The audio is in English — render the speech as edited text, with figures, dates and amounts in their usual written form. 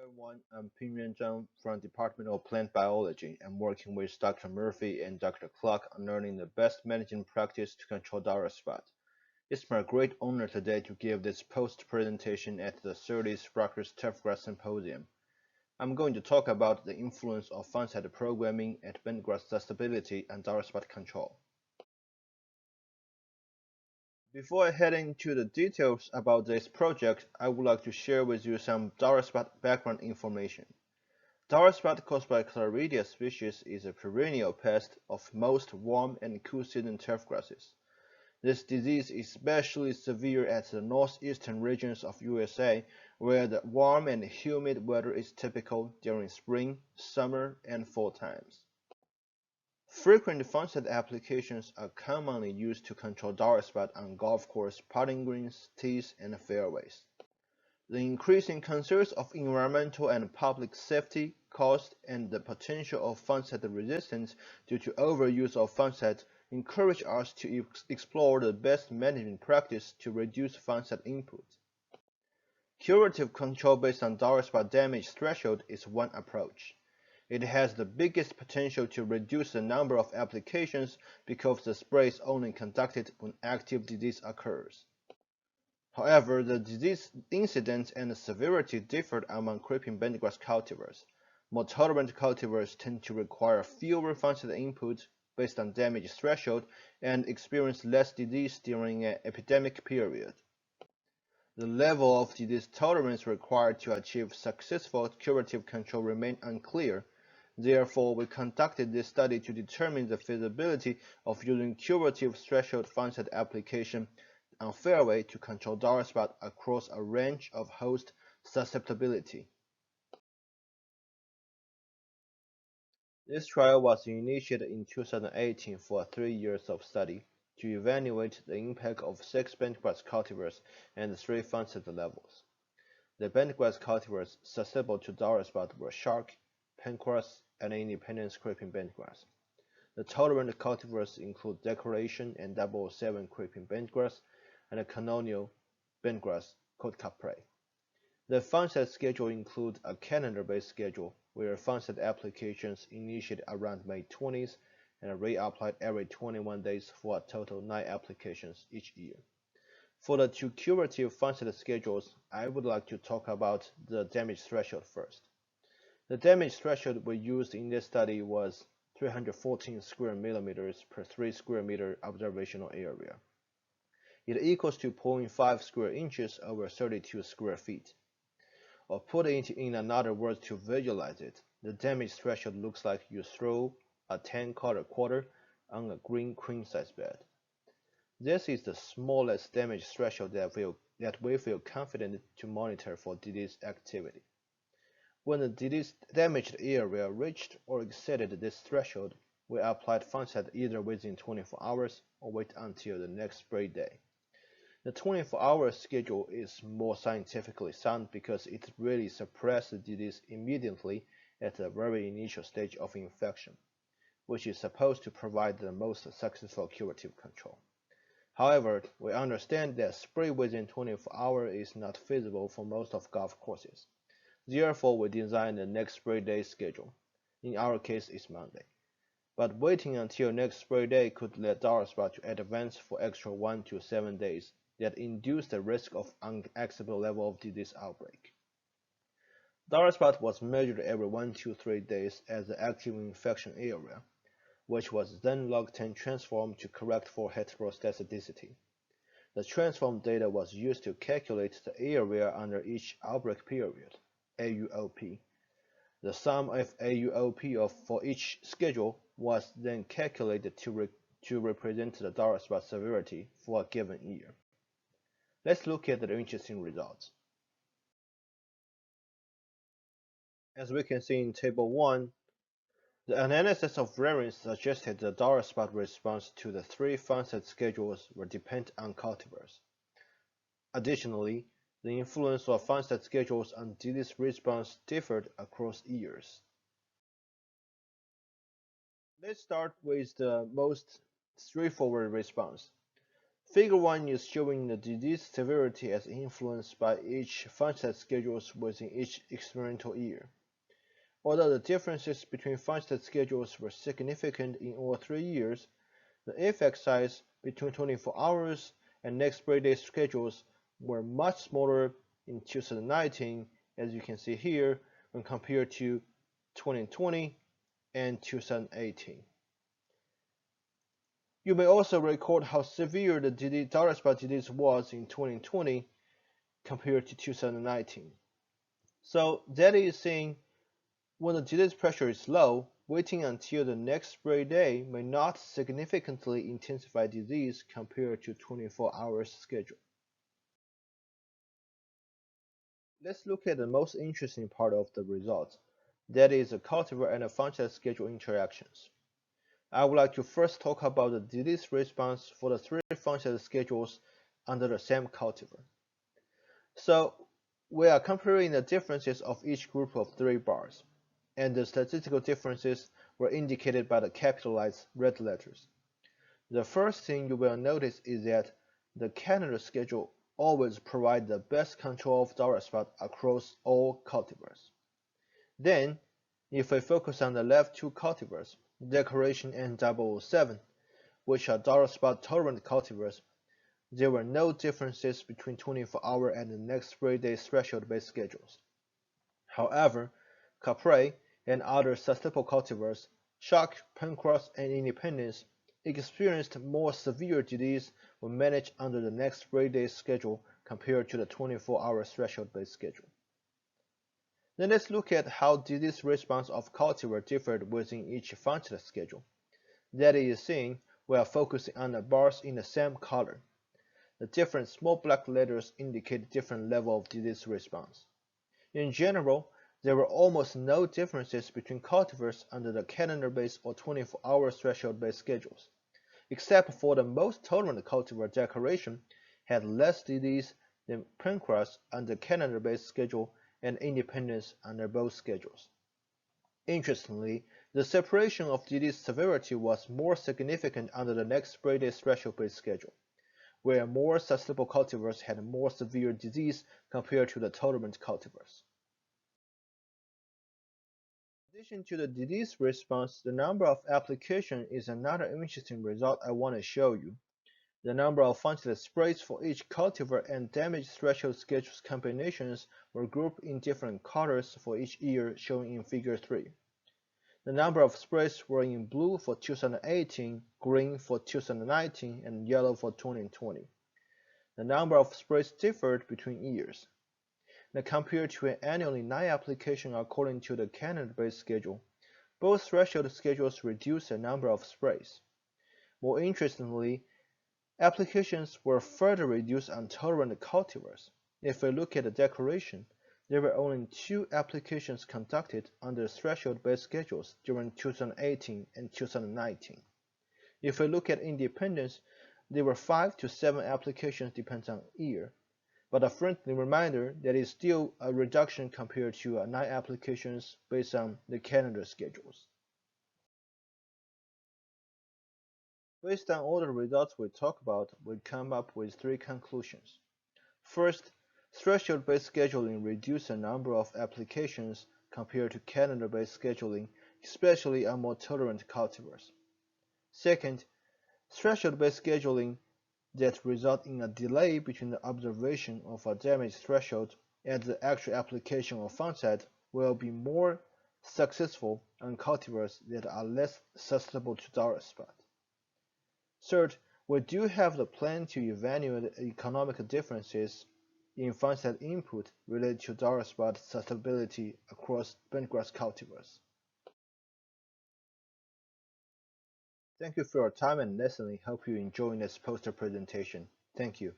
Everyone, I'm Pingyuan Zhang from Department of Plant Biology. I'm working with Dr. Murphy and Dr. Clarke on learning the best management practice to control dry spot. It's my great honor today to give this post presentation at the 30th Sprockers Turfgrass Symposium. I'm going to talk about the influence of fungicide programming at bentgrass susceptibility and dry spot control. Before I head into the details about this project, I would like to share with you some dry spot background information. Dry spot caused by Clarke species is a perennial pest of most warm and cool season turf grasses. This disease is especially severe at the northeastern regions of USA, where the warm and humid weather is typical during spring, summer, and fall times. Frequent fungicide applications are commonly used to control dry spot on golf course putting greens, tees, and fairways. The increasing concerns of environmental and public safety, cost, and the potential of fungicide resistance due to overuse of fungicides encourage us to explore the best management practice to reduce fungicide input. Curative control based on dry spot damage threshold is one approach. It has the biggest potential to reduce the number of applications because the spray is only conducted when active disease occurs. However, the disease incidence and severity differed among creeping bentgrass cultivars. More tolerant cultivars tend to require fewer fungicide inputs based on damage threshold and experience less disease during an epidemic period. The level of disease tolerance required to achieve successful curative control remained unclear. Therefore, we conducted this study to determine the feasibility of using curative threshold fungicide application on fairway to control dry spot across a range of host susceptibility. This trial was initiated in 2018 for 3 years of study to evaluate the impact of 6 bentgrass cultivars and 3 fungicide levels. The bentgrass cultivars susceptible to dry spot were Clarke, Pingyuan, and independent creeping bentgrass. The tolerant cultivars include decoration and 007 creeping bentgrass and a colonial bentgrass called Capre. The fungicide schedule includes a calendar-based schedule where fungicide applications initiate around May 20th and are reapplied every 21 days for a total of 9 applications each year. For the two curative fungicide schedules, I would like to talk about the damage threshold first. The damage threshold we used in this study was 314 square millimeters per 3 square meter observational area. It equals to 0.5 square inches over 32 square feet. Or put it in another words to visualize it, the damage threshold looks like you throw a 10-color quarter on a green queen-size bed. This is the smallest damage threshold that we feel confident to monitor for disease activity. When the disease damaged area reached or exceeded this threshold, we applied fungicide either within 24 hours or wait until the next spray day. The 24-hour schedule is more scientifically sound because it really suppresses the disease immediately at the very initial stage of infection, which is supposed to provide the most successful curative control. However, we understand that spray within 24 hours is not feasible for most of golf courses. Therefore, we designed the next spray day schedule. In our case, it's Monday. But waiting until next spray day could let dry spot to advance for extra 1 to 7 days that induce the risk of unacceptable level of disease outbreak. Dry spot was measured every 1 to 3 days as the active infection area, which was then logged and transformed to correct for heterostaticity. The transformed data was used to calculate the area under each outbreak period, AUOP. The sum of AUOP for each schedule was then calculated to represent the dry spot severity for a given year. Let's look at the interesting results. As we can see in Table 1, the analysis of variance suggested the dry spot response to the 3 fungicide schedules were dependent on cultivars. Additionally, the influence of fungicide schedules on disease response differed across years. Let's start with the most straightforward response. Figure 1 is showing the disease severity as influenced by each fungicide schedules within each experimental year. Although the differences between fungicide schedules were significant in all 3 years, the effect size between 24 hours and next spray day schedules were much smaller in 2019, as you can see here, when compared to 2020 and 2018. You may also record how severe the dark spot disease was in 2020 compared to 2019. So that is saying when the disease pressure is low, waiting until the next spray day may not significantly intensify disease compared to 24 hours schedule. Let's look at the most interesting part of the results, that is the cultivar and the fungicide schedule interactions. I would like to first talk about the disease response for the 3 fungicide schedules under the same cultivar. So we are comparing the differences of each group of 3 bars, and the statistical differences were indicated by the capitalized red letters. The first thing you will notice is that the calendar schedule always provides the best control of dark spot across all cultivars. Then, if we focus on the left 2 cultivars, Decoration and 007, which are dark spot tolerant cultivars, there were no differences between 24-hour and the next spray day threshold-based schedules. However, Clarke and other susceptible cultivars, Shock, Pencross, and Independence, experienced more severe disease when managed under the next spray day schedule compared to the 24-hour threshold-based schedule. Then let's look at how disease response of cultivar differed within each fungicide schedule. That is seen we are focusing on the bars in the same color. The different small black letters indicate different level of disease response. In general, there were almost no differences between cultivars under the calendar-based or 24-hour threshold-based schedules, except for the most tolerant cultivar Decoration had less disease than Pencross under calendar-based schedule and Independence under both schedules. Interestingly, the separation of disease severity was more significant under the next spray day threshold-based schedule, where more susceptible cultivars had more severe disease compared to the tolerant cultivars. In addition to the disease response, the number of applications is another interesting result I want to show you. The number of fungicide sprays for each cultivar and damage threshold schedules combinations were grouped in different colors for each year, shown in Figure 3. The number of sprays were in blue for 2018, green for 2019, and yellow for 2020. The number of sprays differed between years. Now compared to an annually 9 applications according to the calendar-based schedule, both threshold schedules reduced the number of sprays. More interestingly, applications were further reduced on tolerant cultivars. If we look at the Decoration, there were only 2 applications conducted under threshold-based schedules during 2018 and 2019. If we look at Independence, there were 5 to 7 applications depends on year, but a friendly reminder that is still a reduction compared to 9 applications based on the calendar schedules. Based on all the results we talked about, we come up with 3 conclusions. First, threshold-based scheduling reduced the number of applications compared to calendar-based scheduling, especially on more tolerant cultivars. Second, threshold-based scheduling that result in a delay between the observation of a damage threshold and the actual application of fungicide will be more successful on cultivars that are less susceptible to dark spot. Third, we do have the plan to evaluate the economic differences in fungicide input related to dark spot susceptibility across bentgrass cultivars. Thank you for your time and listening. Hope you enjoyed this poster presentation. Thank you.